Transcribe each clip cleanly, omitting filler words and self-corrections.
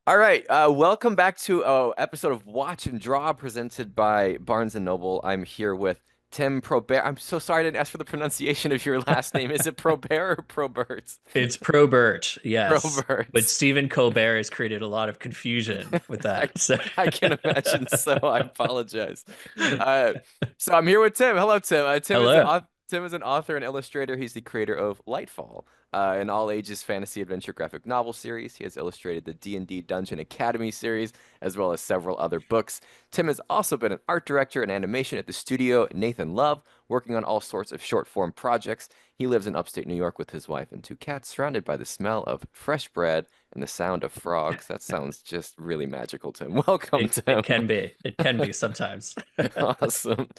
All right, welcome back to episode of Watch and Draw presented by Barnes and Noble. I'm here with Tim Probert. I'm so sorry I didn't ask for the pronunciation of your last name. Is it Probert or Probert? It's Probert, yes. But Probert. Stephen Colbert has created a lot of confusion with I, that. So I can imagine. So I apologize. Uh, so I'm here with Tim. Hello, Tim. hello. Tim is an author and illustrator. He's the creator of Lightfall, an all-ages fantasy adventure graphic novel series. He has illustrated the D&D Dungeon Academy series, as well as several other books. Tim has also been an art director and animation at the studio Nathan Love, working on all sorts of short-form projects. He lives in upstate New York with his wife and two cats, surrounded by the smell of fresh bread and the sound of frogs. That sounds just really magical, Tim. Welcome, It Tim. can be. It can be sometimes. Awesome.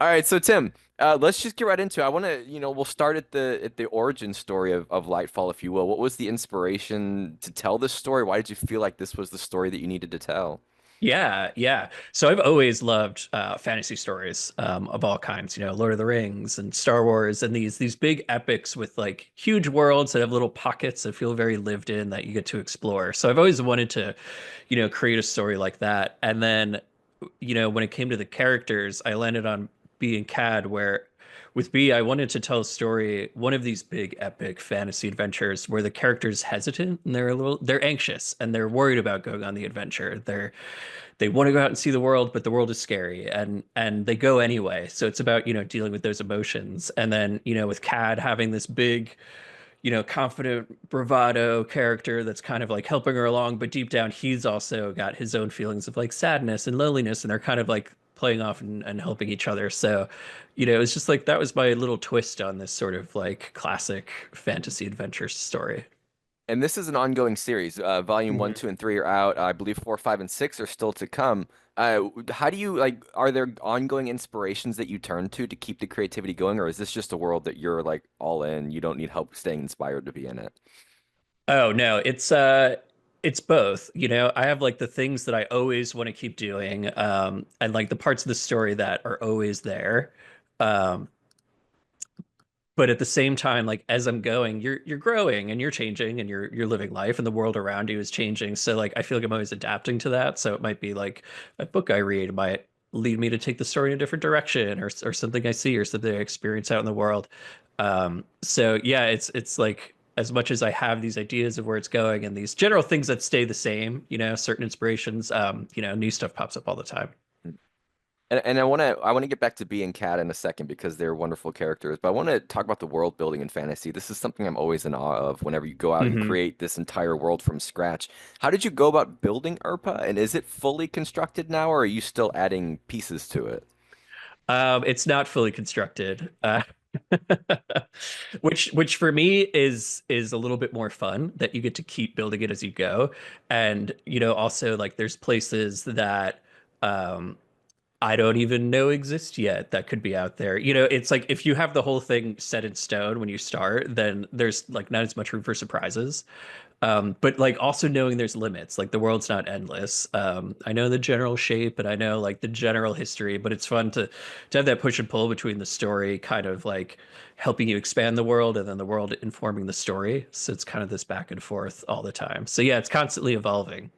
All right, so Tim, let's just get right into it. I want to, we'll start at the origin story of Lightfall, if you will. What was the inspiration to tell this story? Why did you feel like this was the story that you needed to tell? Yeah, yeah. So I've always loved fantasy stories of all kinds, Lord of the Rings and Star Wars and these big epics with like huge worlds that have little pockets that feel very lived in that you get to explore. So I've always wanted to, create a story like that. And then, when it came to the characters, I landed on Bea and Cad, where with Bea, I wanted to tell a story, one of these big epic fantasy adventures where the character's hesitant and they're anxious and they're worried about going on the adventure. They want to go out and see the world, but the world is scary and they go anyway. So it's about, dealing with those emotions. And then, with Cad having this big, confident bravado character that's kind of like helping her along, but deep down he's also got his own feelings of like sadness and loneliness, and they're kind of like playing off and helping each other. So, it's just like that was my little twist on this sort of like classic fantasy adventure story. And this is an ongoing series. Volume one, Mhm. two, and three are out. I believe four, five, and six are still to come. How do you like? Are there ongoing inspirations that you turn to keep the creativity going, or is this just a world that you're like all in? You don't need help staying inspired to be in it. Oh no, it's both. I have like the things that I always want to keep doing, and like the parts of the story that are always there. Um, but at the same time, like as I'm going, you're growing and you're changing and you're living life and the world around you is changing. So like I feel like I'm always adapting to that. So it might be like a book I read might lead me to take the story in a different direction, or something I see or something I experience out in the world. So yeah, it's like as much as I have these ideas of where it's going and these general things that stay the same, certain inspirations, new stuff pops up all the time. And I want to get back to Bee and Cat in a second because they're wonderful characters. But I want to talk about the world building in fantasy. This is something I'm always in awe of whenever you go out and Hmm. create this entire world from scratch. How did you go about building Irpa? And is it fully constructed now, or are you still adding pieces to it? It's not fully constructed, which for me is a little bit more fun that you get to keep building it as you go, and also like there's places that um, I don't even know exist yet that could be out there. It's like if you have the whole thing set in stone when you start, then there's like not as much room for surprises. But like also knowing there's limits, like the world's not endless. I know the general shape and I know like the general history, but it's fun to have that push and pull between the story kind of like helping you expand the world and then the world informing the story. So it's kind of this back and forth all the time. So yeah, it's constantly evolving.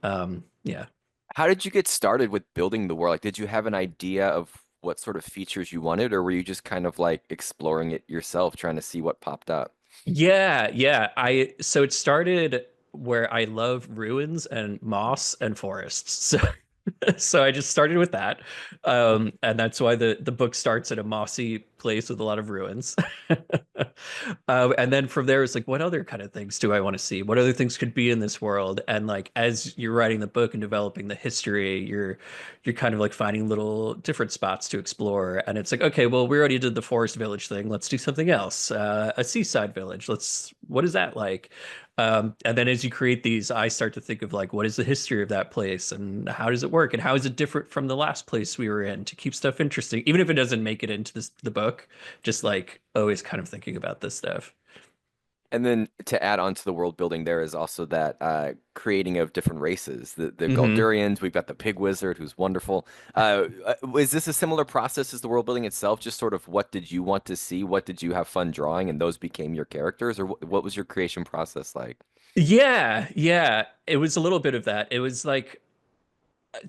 Yeah. How did you get started with building the world? Like, did you have an idea of what sort of features you wanted, or were you just kind of like exploring it yourself, trying to see what popped up? Yeah, yeah. So it started where I love ruins and moss and forests. So so I just started with that. And that's why the book starts at a mossy place with a lot of ruins. And then from there, it's like, what other kind of things do I want to see? What other things could be in this world? And like as you're writing the book and developing the history, you're kind of like finding little different spots to explore. And it's like, okay, well, we already did the forest village thing. Let's do something else. A seaside village. What is that like? And then as you create these, I start to think of like, what is the history of that place and how does it work and how is it different from the last place we were in to keep stuff interesting, even if it doesn't make it into the book, just like always kind of thinking about this stuff. And then to add on to the world building, there is also that creating of different races. The Hmm. Goldurians, we've got the Pig Wizard, who's wonderful. Is this a similar process as the world building itself? Just sort of what did you want to see? What did you have fun drawing? And those became your characters? Or what was your creation process like? Yeah, yeah. It was a little bit of that. It was like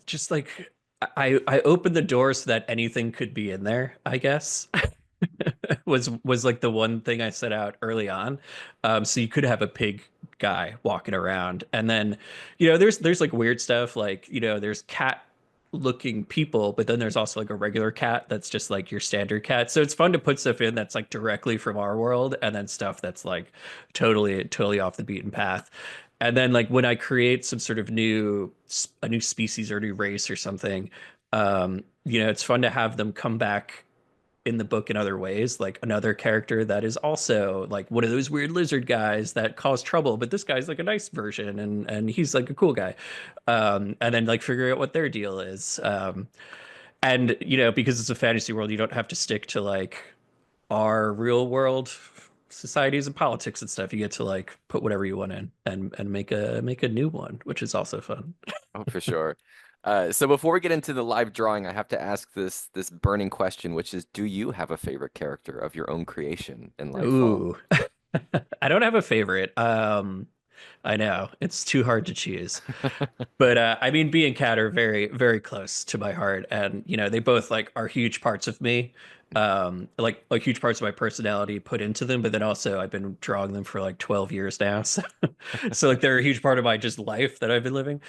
just like I opened the door so that anything could be in there, I guess. Was like the one thing I set out early on. So you could have a pig guy walking around, and then there's like weird stuff like there's cat looking people, but then there's also like a regular cat that's just like your standard cat. So it's fun to put stuff in that's like directly from our world, and then stuff that's like totally off the beaten path. And then like when I create some sort of a new species or a new race or something, it's fun to have them come back in the book in other ways, like another character that is also like one of those weird lizard guys that cause trouble, but this guy's like a nice version and he's like a cool guy. And then like figure out what their deal is. And because it's a fantasy world, you don't have to stick to like our real world societies and politics and stuff. You get to like put whatever you want in and make a new one, which is also fun. Oh, for sure. So before we get into the live drawing, I have to ask this burning question, which is, do you have a favorite character of your own creation in Lightfall? Ooh. I don't have a favorite. I know it's too hard to choose. But I mean, Bea and Cad are very, very close to my heart, and they both like are huge parts of me, like huge parts of my personality put into them. But then also, I've been drawing them for like 12 years now, so like they're a huge part of my just life that I've been living.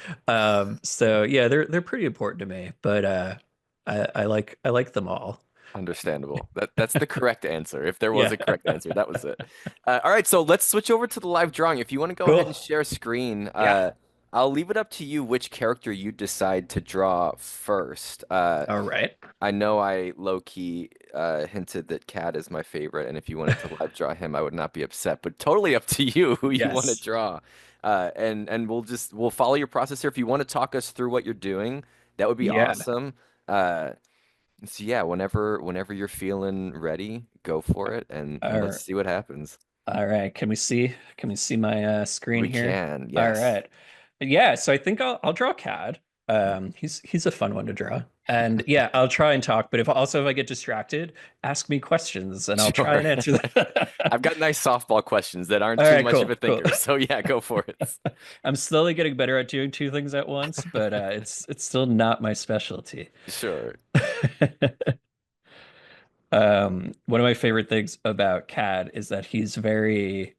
So yeah, they're pretty important to me. But I like them all. Understandable. That's the correct answer. If there was Yeah, a correct answer, that was it. All right, so let's switch over to the live drawing. If you want to go ahead cool. and share screen, Yeah. I'll leave it up to you which character you decide to draw first. All right. I know I low key hinted that Cad is my favorite, and if you wanted to live draw him, I would not be upset. But totally up to you who you want to Yes. draw. And we'll follow your process here. If you want to talk us through what you're doing, that would be Yeah. awesome. So yeah, whenever you're feeling ready, go for it, and let's All see what happens. All right. Can we see my screen We here? can, All yes. right. Yeah, so I think I'll draw Cad. He's a fun one to draw. And yeah, I'll try and talk, but if I get distracted, ask me questions and I'll try Sure. and answer them. I've got nice softball questions that aren't All too right, much of a cool, cool. thinker. So yeah, go for it. I'm slowly getting better at doing two things at once, but it's still not my specialty. Sure. One of my favorite things about Cad is that he's very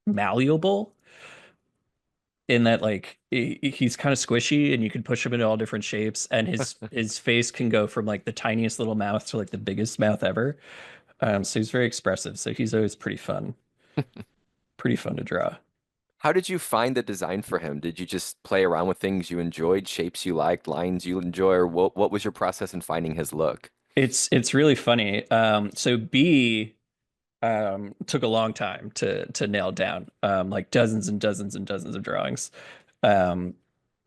malleable in that like he's kind of squishy and you can push him into all different shapes and his face can go from like the tiniest little mouth to like the biggest mouth ever. So he's very expressive. So he's always pretty fun to draw. How did you find the design for him? Did you just play around with things you enjoyed, shapes you liked, lines you enjoy, or what was your process in finding his look? It's really funny. So B took a long time to nail down, like dozens and dozens and dozens of drawings, um,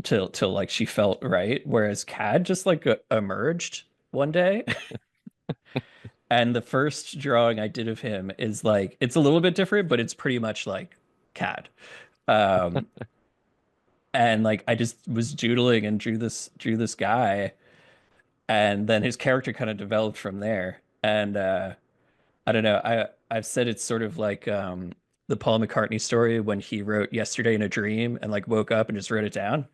till like she felt right. Whereas Cad just like emerged one day. And the first drawing I did of him is like it's a little bit different, but it's pretty much like Cad. Um, and like I just was doodling and drew this guy, and then his character kind of developed from there. And I don't know. I've said it's sort of like the Paul McCartney story when he wrote Yesterday in a Dream and like woke up and just wrote it down.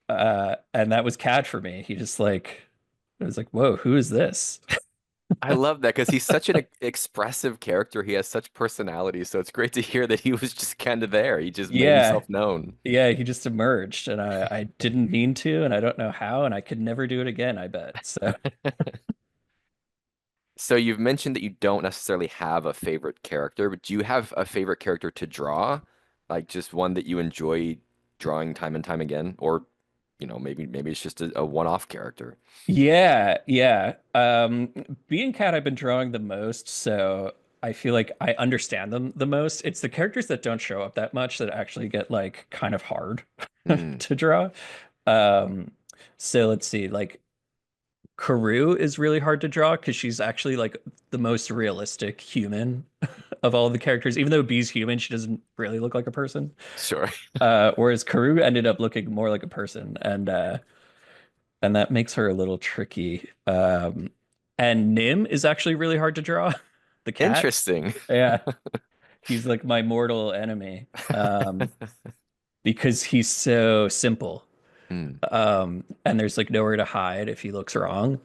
And that was Cad for me. He just like it was like, whoa, who is this? I love that because he's such an expressive character. He has such personality. So it's great to hear that he was just kind of there. He just made Yeah, himself known. yeah, he just emerged and I didn't mean to and I don't know how and I could never do it again, I bet. So So you've mentioned that you don't necessarily have a favorite character, but do you have a favorite character to draw? Like just one that you enjoy drawing time and time again? Or, maybe it's just a one-off character. yeah, yeah. Bea and Cad I've been drawing the most, so I feel like I understand them the most. It's the characters that don't show up that much that actually get like kind of hard Mm, to draw. Um, so let's see, like Karoo is really hard to draw because she's actually like the most realistic human of all the characters. Even though Bee's human, she doesn't really look like a person. sure. Whereas Karoo ended up looking more like a person, and that makes her a little tricky. And Nim is actually really hard to draw, the cat. Interesting. Yeah. He's like my mortal enemy. Because he's so simple. Hmm. And there's like nowhere to hide if he looks wrong.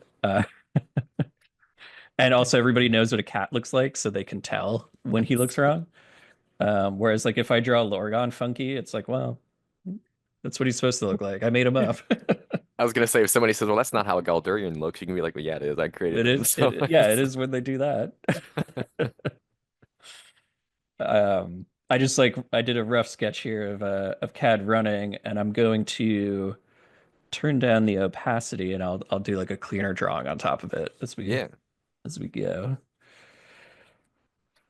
And also everybody knows what a cat looks like, so they can tell when he looks wrong. Whereas like if I draw Lorgon funky, it's like, well, that's what he's supposed to look like. I made him up. I was gonna say if somebody says, "Well, that's not how a Galdurian looks," you can be like, "Well, yeah, it is. I created It him." is, So yeah, it is when they do that. I just like I did a rough sketch here of Cad running, and I'm going to turn down the opacity, and I'll do like a cleaner drawing on top of it yeah, as we go.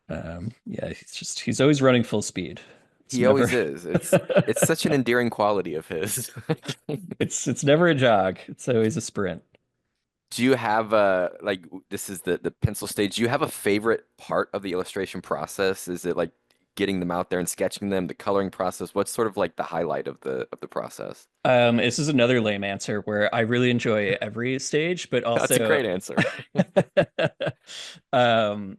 Yeah, he's always running full speed. It's he never always is. It's such an endearing quality of his. it's never a jog. It's always a sprint. Do you have like this is the pencil stage. Do you have a favorite part of the illustration process? Is it like getting them out there and sketching them, the coloring process? What's sort of like the highlight of the process? This is another lame answer where I really enjoy every stage, but That's a also great answer. um,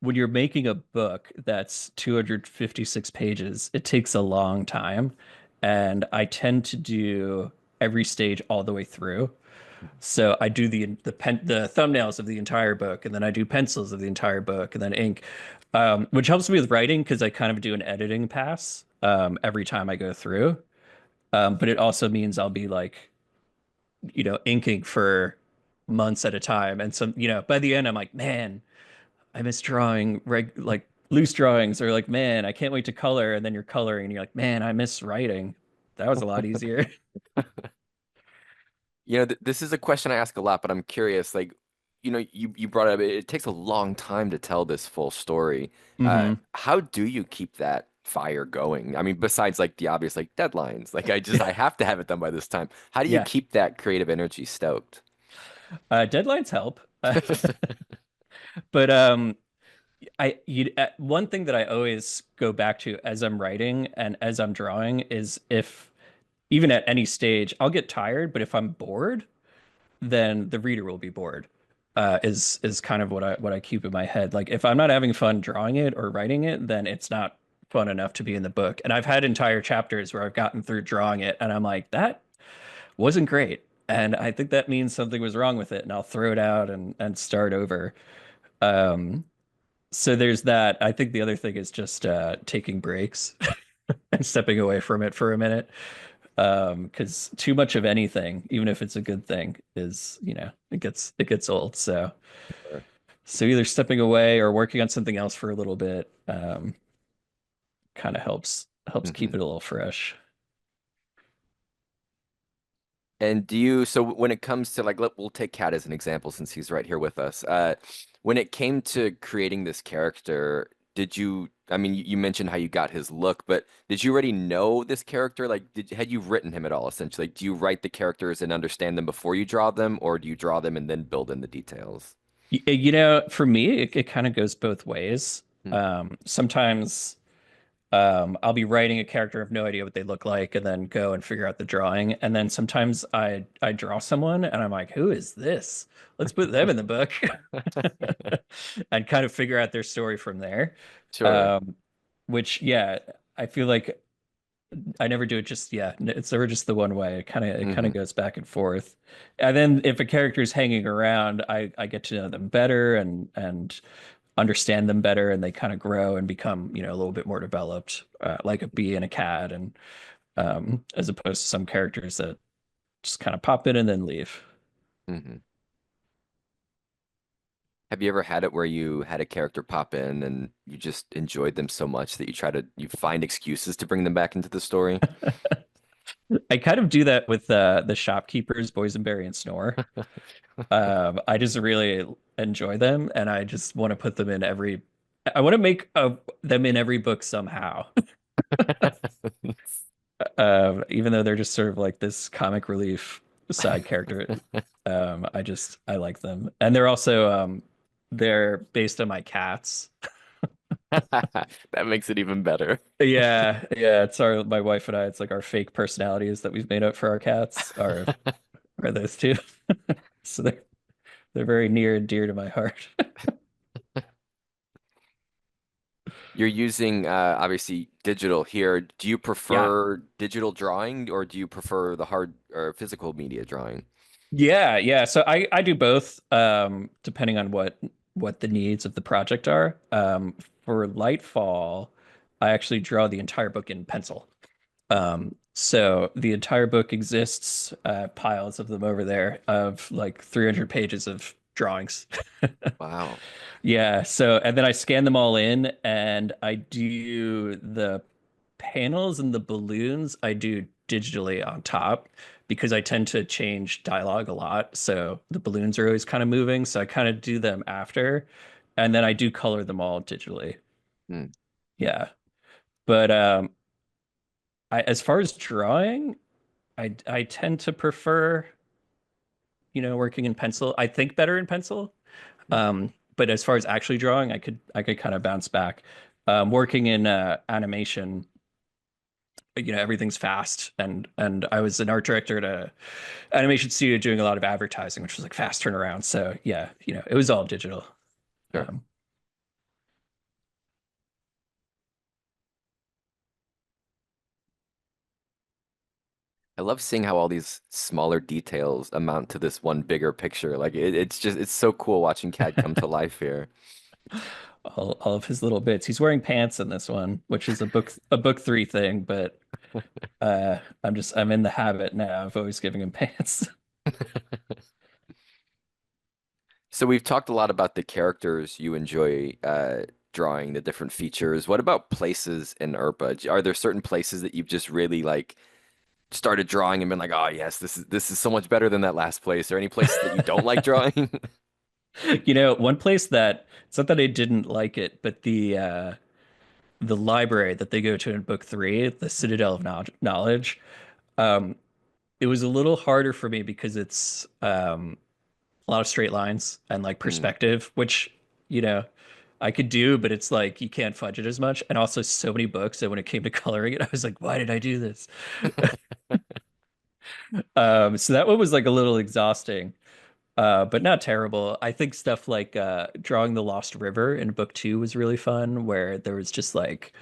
when you're making a book that's 256 pages, it takes a long time, and I tend to do every stage all the way through. So I do the thumbnails of the entire book, and then I do pencils of the entire book, and then ink, which helps me with writing because I kind of do an editing pass every time I go through. But it also means I'll be like, inking for months at a time, and some, by the end I'm like, man, I miss drawing like loose drawings, or like, man, I can't wait to color, and then you're coloring, and you're like, man, I miss writing. That was a lot easier. This is a question I ask a lot, but I'm curious. Like, you brought it up. It takes a long time to tell this full story. Hmm. How do you keep that fire going? I mean, besides like the obvious like deadlines, like I have to have it done by this time. How do you Yeah. keep that creative energy stoked? Deadlines help. But one thing that I always go back to as I'm writing and as I'm drawing is, if even at any stage I'll get tired, but if I'm bored, then the reader will be bored. Is kind of what I keep in my head. Like if I'm not having fun drawing it or writing it, then it's not fun enough to be in the book. And I've had entire chapters where I've gotten through drawing it and I'm like, that wasn't great. And I think that means something was wrong with it, and I'll throw it out and start over. Um, so there's that. I think the other thing is just taking breaks and stepping away from it for a minute. Because too much of anything, even if it's a good thing, is, it gets old. So either stepping away or working on something else for a little bit kind of helps keep Mhm. it a little fresh. And so when it comes to like, we'll take Kat as an example since he's right here with us. When it came to creating this character, I mean, you mentioned how you got his look, but did you already know this character? Like, had you written him at all, essentially? Like, do you write the characters and understand them before you draw them, or do you draw them and then build in the details? For me, it kind of goes both ways. Hmm. Sometimes I'll be writing a character, have no idea what they look like, and then go and figure out the drawing. And then sometimes I draw someone and I'm like, who is this? Let's put them in the book and kind of figure out their story from there. Sure. Um, which, yeah, I feel like I never do it just, yeah, it's never just the one way. It kind of Hmm. goes back and forth. And then if a character's hanging around, I get to know them better and understand them better, and they kind of grow and become, a little bit more developed, like a Bea and a Cad, and as opposed to some characters that just kind of pop in and then leave. Hmm. Have you ever had it where you had a character pop in and you just enjoyed them so much that you find excuses to bring them back into the story? I kind of do that with the shopkeepers, Boysenberry and Snore. I just really enjoy them, and I just want to put them in every. I want to make them in every book somehow. Even though they're just sort of like this comic relief side character. I like them, and they're based on my cats. That makes it even better. Yeah, yeah. It's my wife and I. It's like our fake personalities that we've made up for our cats are those two. So they're very near and dear to my heart. You're using obviously digital here. Do you Yeah. prefer digital drawing or do you prefer the hard or physical media drawing? Yeah. So I do both, depending on what the needs of the project are. For Lightfall, I actually draw the entire book in pencil. So the entire book exists, piles of them over there, of like 300 pages of drawings. Wow. Yeah, so and then I scan them all in and I do the panels and the balloons I do digitally on top because I tend to change dialogue a lot. So the balloons are always kind of moving, so I kind of do them after and then I do color them all digitally. Hmm. Yeah. But as far as drawing, I tend to prefer, working in pencil. I think better in pencil. But as far as actually drawing, I could kind of bounce back. Working in animation, everything's fast, and I was an art director at a animation studio doing a lot of advertising, which was like fast turnaround. So yeah, it was all digital. Sure. Um, I love seeing how all these smaller details amount to this one bigger picture. Like it's so cool watching Cad come to life here. all of his little bits. He's wearing pants in this one, which is a book three thing, but I'm in the habit now of always giving him pants. So we've talked a lot about the characters you enjoy drawing, the different features. What about places in Irpa? Are there certain places that you've just really like started drawing and been like, oh yes, this is so much better than that last place? Or any places that you don't like drawing? One place that it's not that I didn't like it, but the library that they go to in book three, the Citadel of Knowledge, um, it was a little harder for me because it's a lot of straight lines and like Hmm. perspective, which, you know, I could do, but it's like you can't fudge it as much. And also so many books that when it came to coloring it, I was like, why did I do this? So that one was like a little exhausting. But not terrible. I think stuff like drawing the Lost River in book two was really fun, where there was just like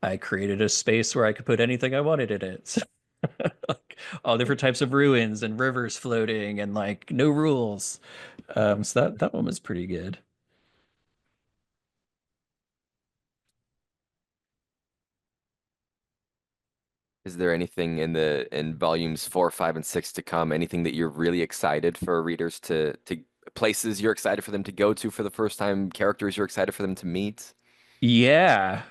I created a space where I could put anything I wanted in it. So, like all different types of ruins and rivers floating and like no rules. So that one was pretty good. Is there anything in volumes 4, 5, and 6 to come? Anything that you're really excited for readers to places you're excited for them to go to for the first time, characters you're excited for them to meet? Yeah.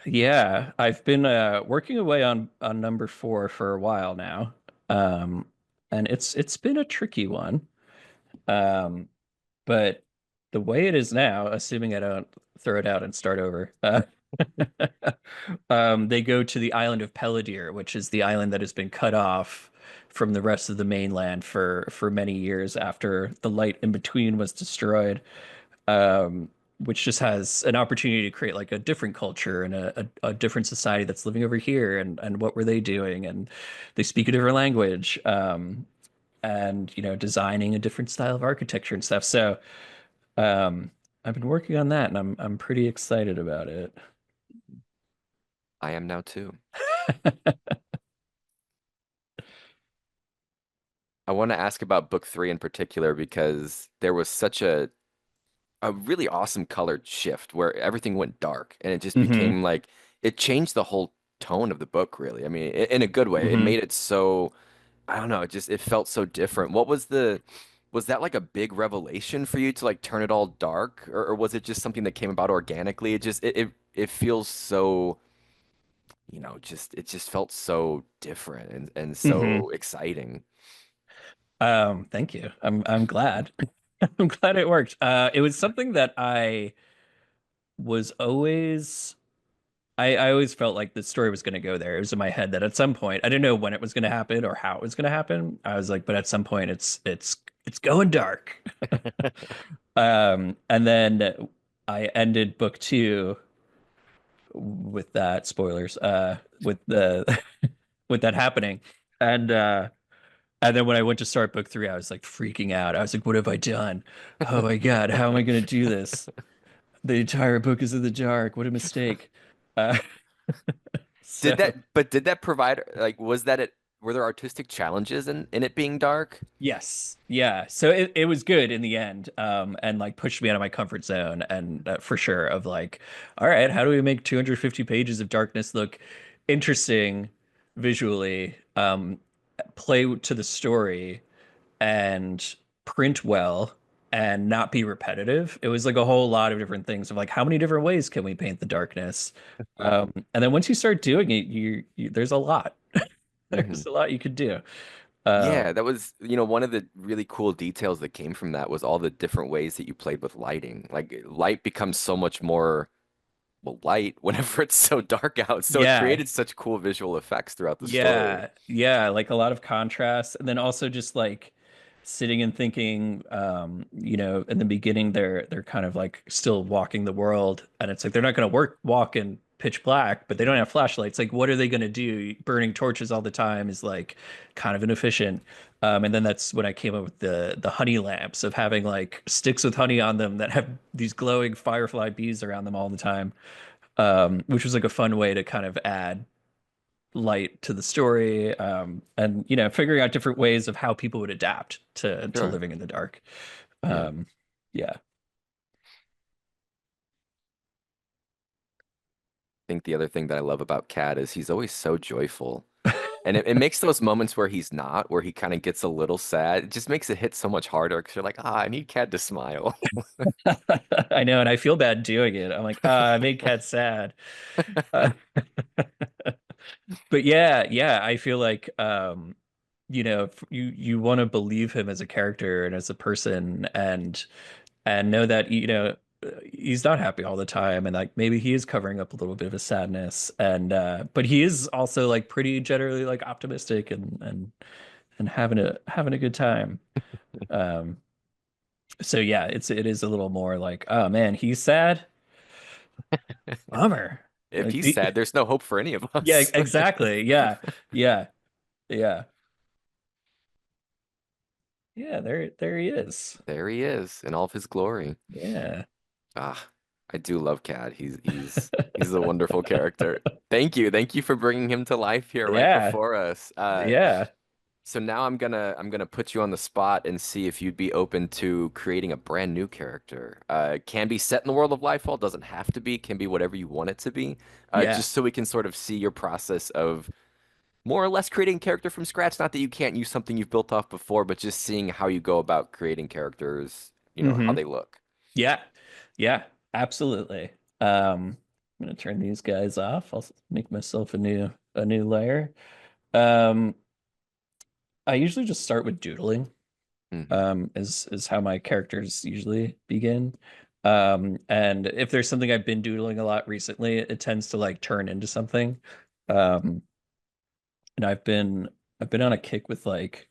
I've been working away on number four for a while now. Um, and it's been a tricky one. Um, But the way it is now, assuming I don't throw it out and start over, they go to the island of Peladir, which is the island that has been cut off from the rest of the mainland for many years after the light in between was destroyed. Um, which just has an opportunity to create like a different culture and a different society that's living over here and what were they doing? And they speak a different language. And designing a different style of architecture and stuff. So um, I've been working on that, and I'm pretty excited about it. I am now too. I want to ask about book 3 in particular because there was such a really awesome colored shift where everything went dark and it just Hmm. became like it changed the whole tone of the book really. I mean, in a good way. It Hmm. made it so I don't know, it felt so different. Was that like a big revelation for you to like turn it all dark or was it just something that came about organically? It feels so, just it just felt so different and Hmm. so exciting. Thank you. I'm glad. I'm glad it worked. It was something that I was always. I always felt like the story was going to go there. It was in my head that at some point, I didn't know when it was going to happen or how it was going to happen. I was like, but at some point, it's going dark. And then I ended book two with that spoilers with the with that happening and and then when I went to start book three I was like freaking out. I was like, what have I done? Oh my God, how am I going to do this? The entire book is in the dark. What a mistake. Uh, Did so that provide like was that it were there artistic challenges in it being dark? yes, yeah. So it was good in the end, and like pushed me out of my comfort zone, and for sure of like, all right, how do we make 250 pages of darkness look interesting visually, play to the story, and print well and not be repetitive. It was like a whole lot of different things of like how many different ways can we paint the darkness? And then once you start doing it, there's a lot. Hmm. There's a lot you could do. Um, Yeah, that was, one of the really cool details that came from that was all the different ways that you played with lighting. Like light becomes so much more, well, light whenever it's so dark out. So it yeah, created such cool visual effects throughout the story. yeah, yeah, like a lot of contrast, and then also just like sitting and thinking, in the beginning they're kind of like still walking the world, and it's like they're not going to walk in pitch black, but they don't have flashlights. Like, what are they going to do? Burning torches all the time is like kind of inefficient. And then that's when I came up with the honey lamps of having like sticks with honey on them that have these glowing firefly bees around them all the time, which was like a fun way to kind of add light to the story, and figuring out different ways of how people would adapt to Sure. living in the dark. Yeah. um yeah. I think the other thing that I love about Cad is he's always so joyful. And it makes those moments where he's not, where he kind of gets a little sad, it just makes it hit so much harder because you're like, I need Cad to smile. I know, and I feel bad doing it. I'm like, I made Cat sad. uh, but yeah, I feel like, you want to believe him as a character and as a person, and know that he's not happy all the time, and like maybe he is covering up a little bit of his sadness, and but he is also like pretty generally like optimistic, and having a good time. um so yeah, it is a little more like, oh man, he's sad, bummer. If Like he's sad, there's no hope for any of yeah, us. exactly, yeah, yeah, yeah, yeah, there he is. There he is in all of his glory. Yeah. Ah, I do love Cad. He's a wonderful character. Thank you for bringing him to life here right Yeah, before us. yeah, So now I'm gonna put you on the spot and see if you'd be open to creating a brand new character. Can be set in the world of Lightfall, doesn't have to be, can be whatever you want it to be. yeah. Just so we can sort of see your process of more or less creating a character from scratch. Not that you can't use something you've built off before, but just seeing how you go about creating characters, how Hmm. they look. Yeah, yeah, absolutely. I'm gonna turn these guys off. I'll make myself a new layer. Um, I usually just start with doodling, Hmm. is how my characters usually begin. And if there's something I've been doodling a lot recently, it tends to like turn into something. Um, and I've been on a kick with like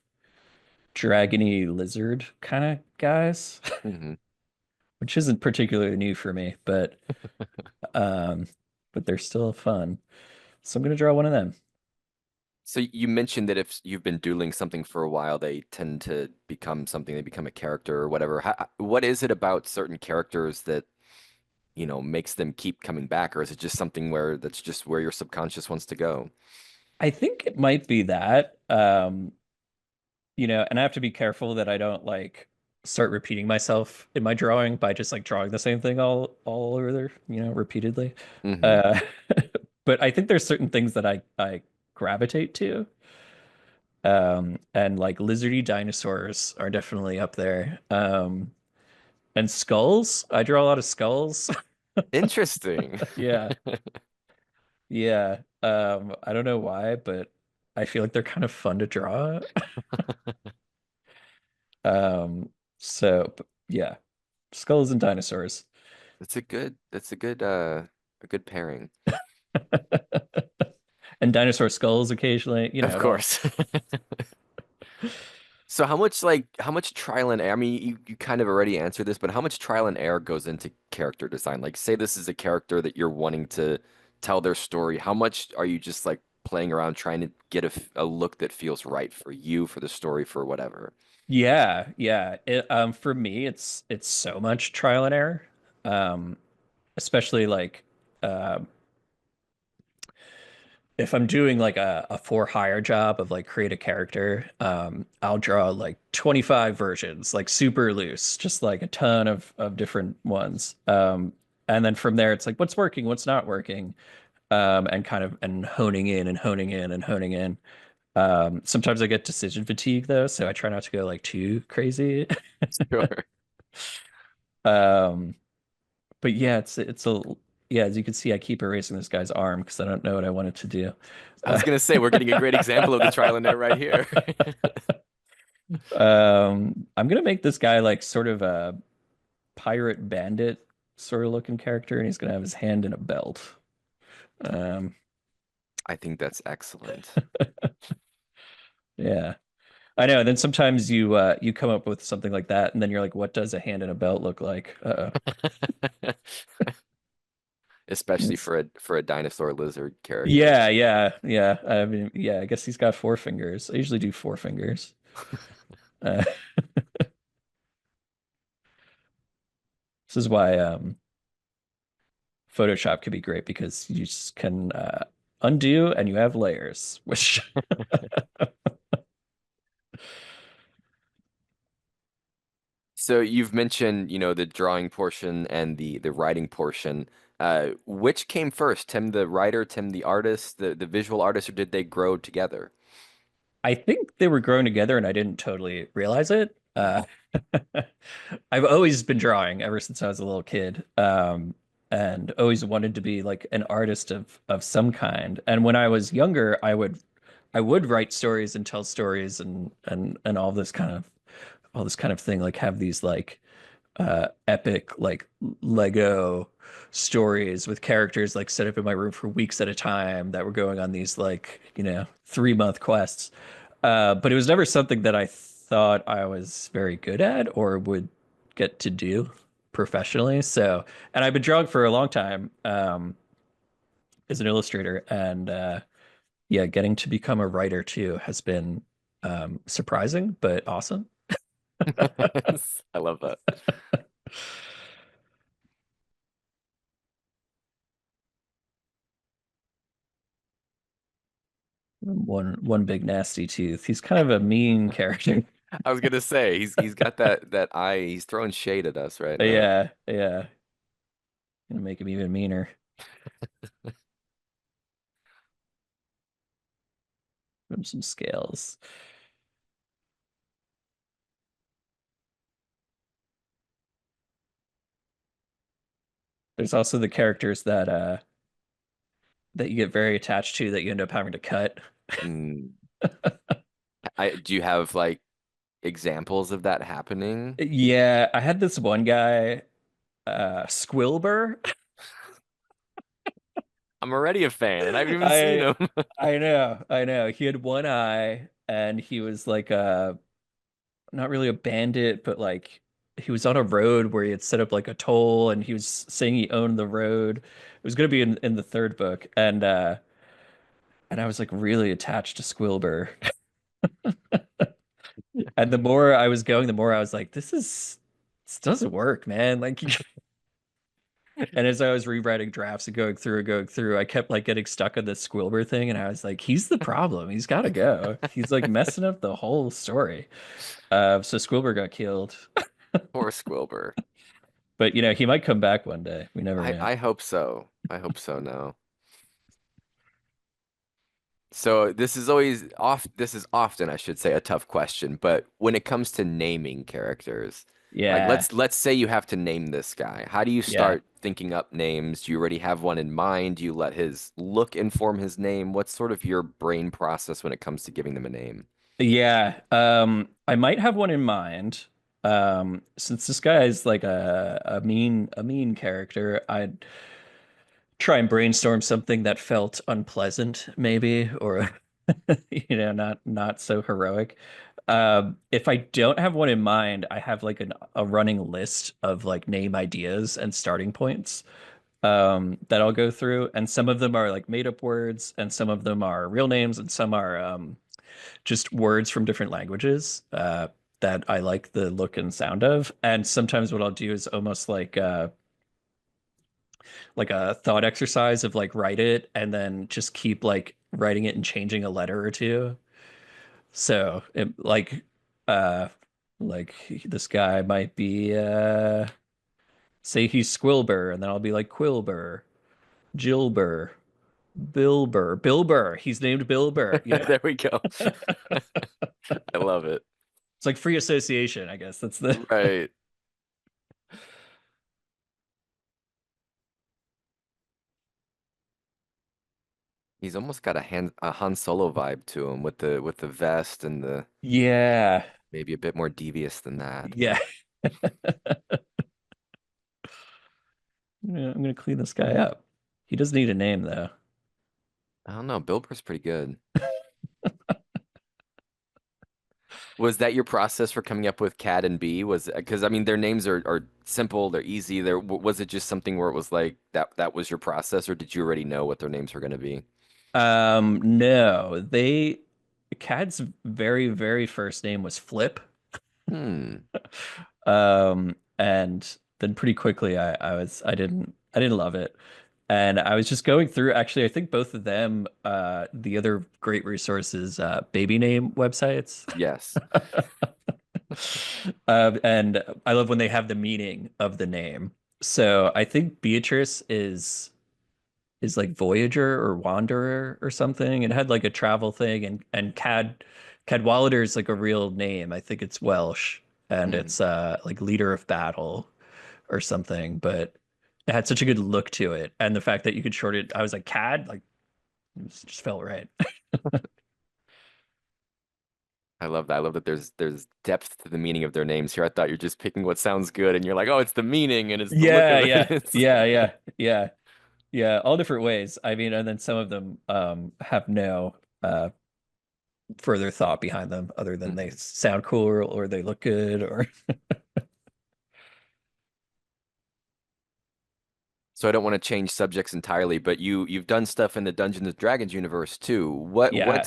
dragony lizard kind of guys, Hmm. which isn't particularly new for me, um, but they're still fun. So I'm gonna draw one of them. So you mentioned that if you've been doodling something for a while, they tend to become something, they become a character or whatever. What is it about certain characters that, makes them keep coming back, or is it just something where that's just where your subconscious wants to go? I think it might be that, and I have to be careful that I don't like start repeating myself in my drawing by just like drawing the same thing all over there, repeatedly. Hmm. Uh, but I think there's certain things that I gravitate to. And like lizardy dinosaurs are definitely up there. And skulls. I draw a lot of skulls. Interesting. Yeah. Yeah. I don't know why, but I feel like they're kind of fun to draw. Um, yeah, skulls and dinosaurs. That's a good pairing. And dinosaur skulls occasionally, Of it all. course. So how much trial and error? I mean, you kind of already answered this, but how much trial and error goes into character design? Like, say this is a character that you're wanting to tell their story. How much are you just like playing around trying to get a look that feels right for you, for the story, for whatever? Yeah, yeah. For me, it's so much trial and error. Um, especially like um if I'm doing like a for hire job of like create a character, I'll draw like 25 versions, like super loose, just like a ton of different ones. And then from there, it's like what's working, what's not working, and kind of and honing in and honing in and honing in. Sometimes I get decision fatigue though, so I try not to go like too crazy. Sure. Um, but yeah, it's a yeah, as you can see, I keep erasing this guy's arm because I don't know what I want it to do. I was gonna say we're getting a great example of the trial and error right here. I'm gonna make this guy like sort of a pirate bandit sort of looking character, and he's gonna have his hand in a belt. Um, I think that's excellent. yeah, I know. And then sometimes you come up with something like that, and then you're like, what does a hand in a belt look like? Especially It's, for a dinosaur lizard character. yeah, yeah, yeah. I mean, yeah. I guess he's got four fingers. I usually do four fingers. Uh, this is why Photoshop could be great because you just can undo and you have layers, which So you've mentioned, the drawing portion and the writing portion. Which came first, Tim the writer, Tim the artist, the visual artist, or did they grow together? I think they were growing together and I didn't totally realize it. I've always been drawing ever since I was a little kid, and always wanted to be like an artist of some kind. And when I was younger, I would write stories and tell stories and all this kind of thing, like have these like epic like Lego stories with characters like set up in my room for weeks at a time that were going on these like, 3-month quests. But it was never something that I thought I was very good at or would get to do professionally. So, and I've been drawing for a long time, as an illustrator, and yeah, getting to become a writer too has been surprising but awesome. I love that. One big nasty tooth. He's kind of a mean character. I was gonna say he's got that eye. He's throwing shade at us right now. Yeah, yeah. Gonna make him even meaner. Give him some scales. There's also the characters that you get very attached to that you end up having to cut. Mm. Do you have like examples of that happening? Yeah, I had this one guy, Squilber. I'm already a fan, and I haven't even seen I him. I know, I know. He had one eye and he was like not really a bandit, but like he was on a road where he had set up like a toll and he was saying he owned the road. It was gonna be in the third book, and I was like really attached to Squilber. And the more I was going, the more I was like, this doesn't work, man. Like, and as I was rewriting drafts and going through, I kept like getting stuck on this Squilber thing, and I was like, he's the problem. He's got to go. He's like messing up the whole story. So Squilber got killed, Poor Squilber. but he might come back one day. We never I know. I hope so. I hope so now. So this is often, I should say, a tough question, but when it comes to naming characters, like Yeah, let's say you have to name this guy. How do you yeah, start thinking up names? Do you already have one in mind? Do you let his look inform his name? What's sort of your brain process when it comes to giving them a name? yeah. I might have one in mind. Since this guy is like a mean character, I'd try and brainstorm something that felt unpleasant, maybe, or not so heroic. If I don't have one in mind, I have like a running list of like name ideas and starting points that I'll go through, and some of them are like made up words, and some of them are real names, and some are just words from different languages that I like the look and sound of. And sometimes what I'll do is almost like like a thought exercise of like write it and then just keep like writing it and changing a letter or two. So it uh like this guy might be say he's Squilber and then I'll be like Quilber, Gilber, Bilber, Bilber. He's named Bilber. You know. There we go. I love it. It's like free association, I guess. That's the Right. He's almost got a Han Solo vibe to him with the vest and the Yeah. maybe a bit more devious than that. Yeah. Yeah, I'm gonna clean this guy up. He does need a name though. I don't know. Bilber's pretty good. Was that your process for coming up with Cad and Bea? Was because I mean their names are simple, they're easy. Was it just something where it was like that was your process, or did you already know what their names were going to be? No, Cad's very, very first name was Flip. Hmm. And then pretty quickly I didn't love it. And I was just going through actually I think both of them the other great resources baby name websites. Yes. And I love when they have the meaning of the name. So I think Beatrice is like Voyager or Wanderer or something. It had like a travel thing, and Cadwallader is like a real name. I think it's Welsh, and Hmm. it's like leader of battle or something. But it had such a good look to it, and the fact that you could short it, I was like Cad, like it just felt right. I love that. I love that there's depth to the meaning of their names here. I thought you're just picking what sounds good and you're like, "Oh, it's the meaning and it's the look Yeah, of yeah, it." yeah, yeah, yeah, yeah. All different ways. I mean, and then some of them have no further thought behind them other than they Mhm. sound cool or they look good or So I don't want to change subjects entirely, but you've done stuff in the Dungeons and Dragons universe too. yeah.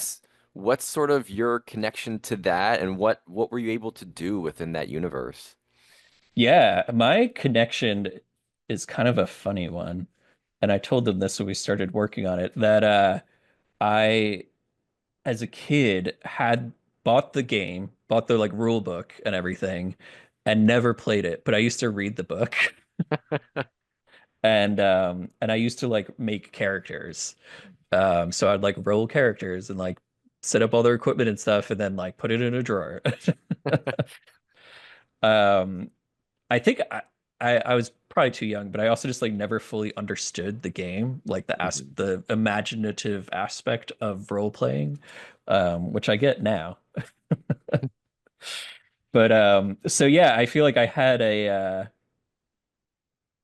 What's sort of your connection to that, and what were you able to do within that universe? Yeah, my connection is kind of a funny one. And I told them this when we started working on it that I as a kid had bought the game, bought the like rule book and everything and never played it, but I used to read the book and I used to like make characters. So I'd like roll characters and like set up all their equipment and stuff and then like put it in a drawer. Um I think I was probably too young, but I also just like never fully understood the game, like Mhm. the imaginative aspect of role playing, which I get now. But so yeah, I feel like I had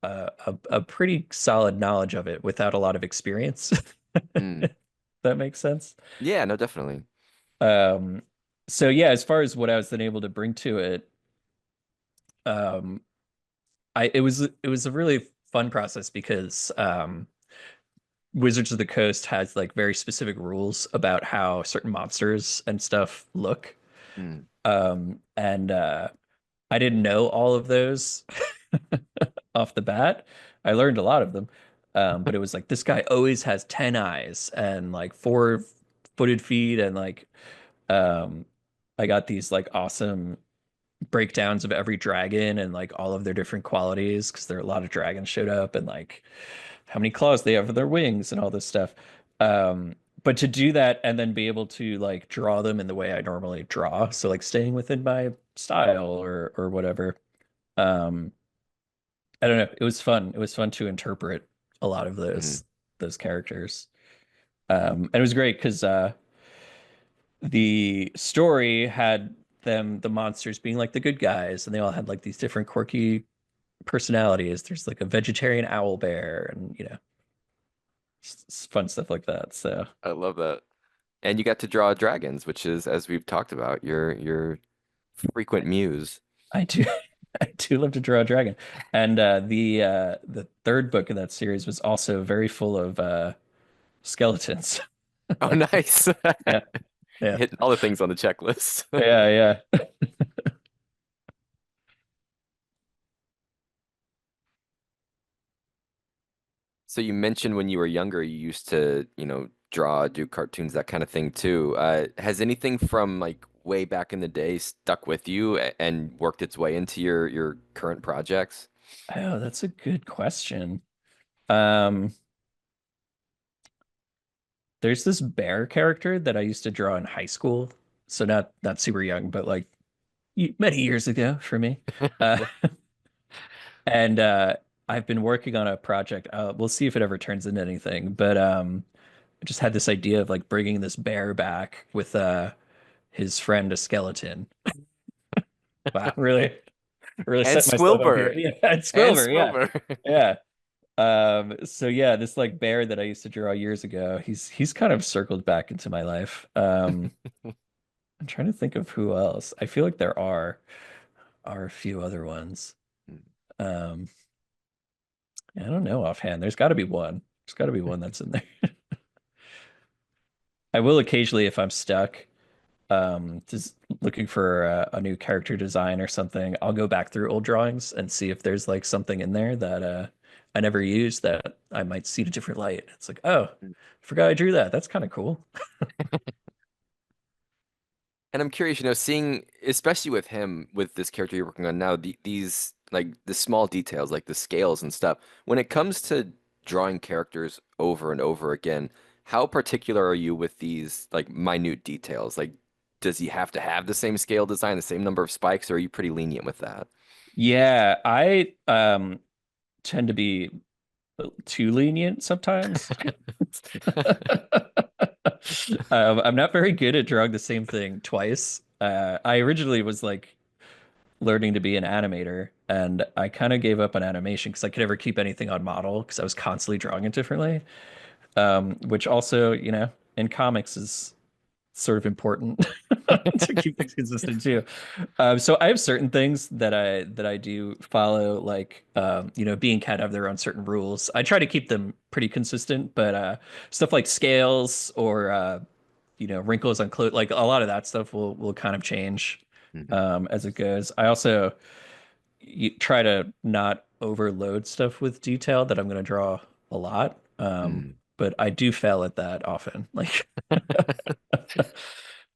a pretty solid knowledge of it without a lot of experience. Mm. That makes sense. Yeah, no, definitely. Um, so yeah, as far as what I was then able to bring to it, um, it was a really fun process because Wizards of the Coast has like very specific rules about how certain monsters and stuff look. Mm. And I didn't know all of those off the bat. I learned a lot of them. But it was like this guy always has 10 eyes and like four-footed feet and like um I got these like awesome breakdowns of every dragon and like all of their different qualities because there are a lot of dragons showed up and like how many claws they have for their wings and all this stuff. But to do that and then be able to like draw them in the way I normally draw, so like staying within my style or whatever. Um, I don't know. It was fun. It was fun to interpret a lot of Mhm. those characters. And it was great because the story had them, the monsters being like the good guys, and they all had like these different quirky personalities. There's like a vegetarian owl bear, and you know, fun stuff like that. So I love that. And you got to draw dragons, which is, as we've talked about, your frequent muse. I do, I do love to draw a dragon, and the third book in that series was also very full of skeletons. Oh, nice. Yeah, yeah, Hitting all the things on the checklist. yeah, yeah. So you mentioned when you were younger, you used to, draw, do cartoons, that kind of thing too. Has anything from like way back in the day stuck with you and worked its way into your current projects? Oh, that's a good question. Um, there's this bear character that I used to draw in high school. So not super young, but like many years ago for me. Uh, and I've been working on a project. We'll see if it ever turns into anything. But I just had this idea of like bringing this bear back with his friend, a skeleton. Wow, really And set myself up here. Squilbur. Yeah, and And Squilver, yeah. Squilbur. Yeah. So yeah, this like bear that I used to draw years ago, he's kind of circled back into my life. I'm trying to think of who else. I feel like there are a few other ones. Um, I don't know offhand. There's got to be one. There's got to be one that's in there. I will occasionally, if I'm stuck, just looking for a new character design or something, I'll go back through old drawings and see if there's like something in there that I never used that I might see in a different light. It's like, oh, I forgot I drew that. That's kind of cool. And I'm curious, seeing, especially with him, with this character you're working on now, these like the small details, like the scales and stuff. When it comes to drawing characters over and over again, how particular are you with these like minute details? Like, does he have to have the same scale design, the same number of spikes, or are you pretty lenient with that? Yeah, I tend to be too lenient sometimes. I'm not very good at drawing the same thing twice. I originally was like learning to be an animator, and I kind of gave up on animation because I could never keep anything on model because I was constantly drawing it differently. Which also, in comics is sort of important to keep things consistent too. So I have certain things that I do follow, like Bea and Cad have their own certain rules. I try to keep them pretty consistent, but stuff like scales or wrinkles on clothes, like a lot of that stuff will kind of change Mhm. as it goes. I also try to not overload stuff with detail that I'm going to draw a lot. Mm. But I do fail at that often. Like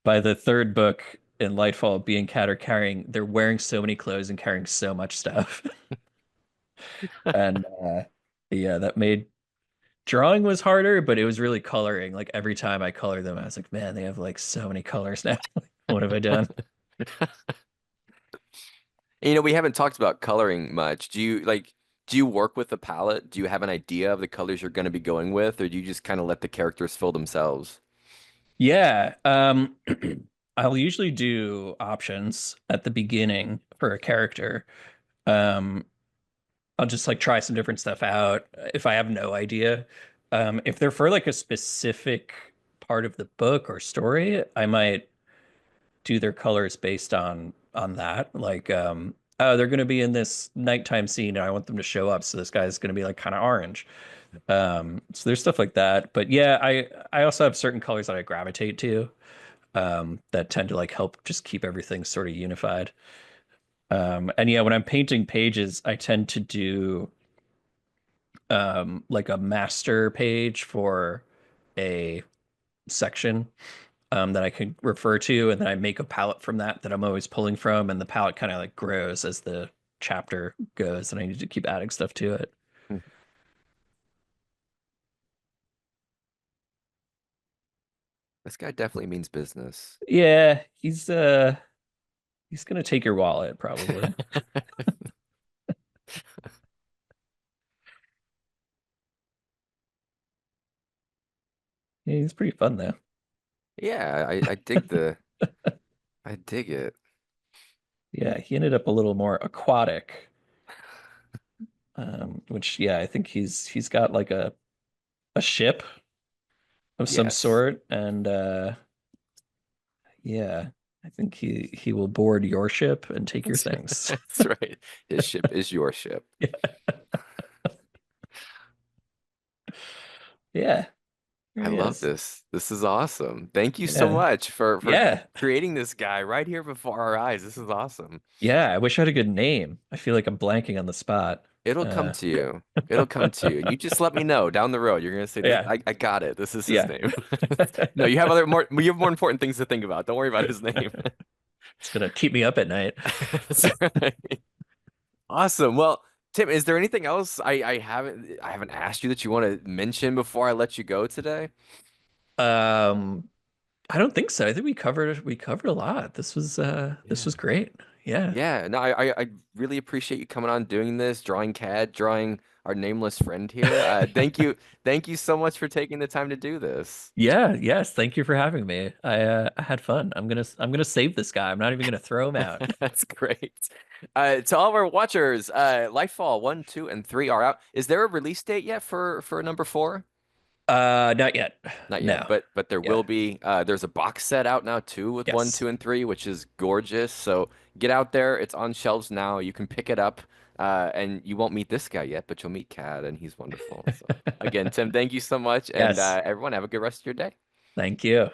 by the third book in Lightfall, Bea and Cad are they're wearing so many clothes and carrying so much stuff. And yeah, that made drawing was harder, but it was really coloring. Like every time I color them, I was like, man, they have like so many colors now. What have I done? And, we haven't talked about coloring much. Do you work with the palette? Do you have an idea of the colors you're going to be going with, or do you just kind of let the characters fill themselves? Yeah, I'll usually do options at the beginning for a character. Um, I'll just like try some different stuff out if I have no idea. If they're for like a specific part of the book or story, I might do their colors based on that. Like, oh, they're going to be in this nighttime scene, and I want them to show up, so this guy's going to be like kind of orange. So there's stuff like that. But yeah, I also have certain colors that I gravitate to that tend to like help just keep everything sort of unified. And yeah, when I'm painting pages, I tend to do like a master page for a section that I can refer to, and then I make a palette from that I'm always pulling from, and the palette kind of like grows as the chapter goes, and I need to keep adding stuff to it. Hmm. This guy definitely means business. Yeah, he's gonna take your wallet probably. Yeah, he's pretty fun though. Yeah, I dig it. Yeah, he ended up a little more aquatic, which yeah, I think he's got like a ship of some Yes. sort, and yeah, I think he will board your ship and take your things. That's right. His ship is your ship. Yeah, there I he love is. this. This is awesome. Thank you so Yeah, much for yeah, creating this guy right here before our eyes. This is awesome. yeah. I wish I had a good name. I feel like I'm blanking on the spot. It'll come Uh, to you. It'll come to you. You just let me know down the road. You're gonna say this. yeah, I got it. This is his yeah. name. No, you have more important things to think about. Don't worry about his name. It's gonna keep me up at night. That's right. Awesome. Well, Tim, is there anything else I haven't asked you that you want to mention before I let you go today? Um, I don't think so. I think we covered a lot. This Yeah. was great. Yeah. Yeah, no, I really appreciate you coming on doing this, drawing Cad, drawing our nameless friend here. Thank you so much for taking the time to do this. Yeah, yes. Thank you for having me. I had fun. I'm gonna save this guy. I'm not even gonna throw him out. That's great. To all of our watchers, Lightfall 1, 2, and 3 are out. Is there a release date yet for number 4? Not yet. Not yet, No. but there will Yeah. be. There's a box set out now too with 1, Yes. 2, and 3, which is gorgeous. So get out there. It's on shelves now. You can pick it up. And you won't meet this guy yet, but you'll meet Cad, and he's wonderful. So again, Tim, thank you so much, and Yes. everyone have a good rest of your day. Thank you.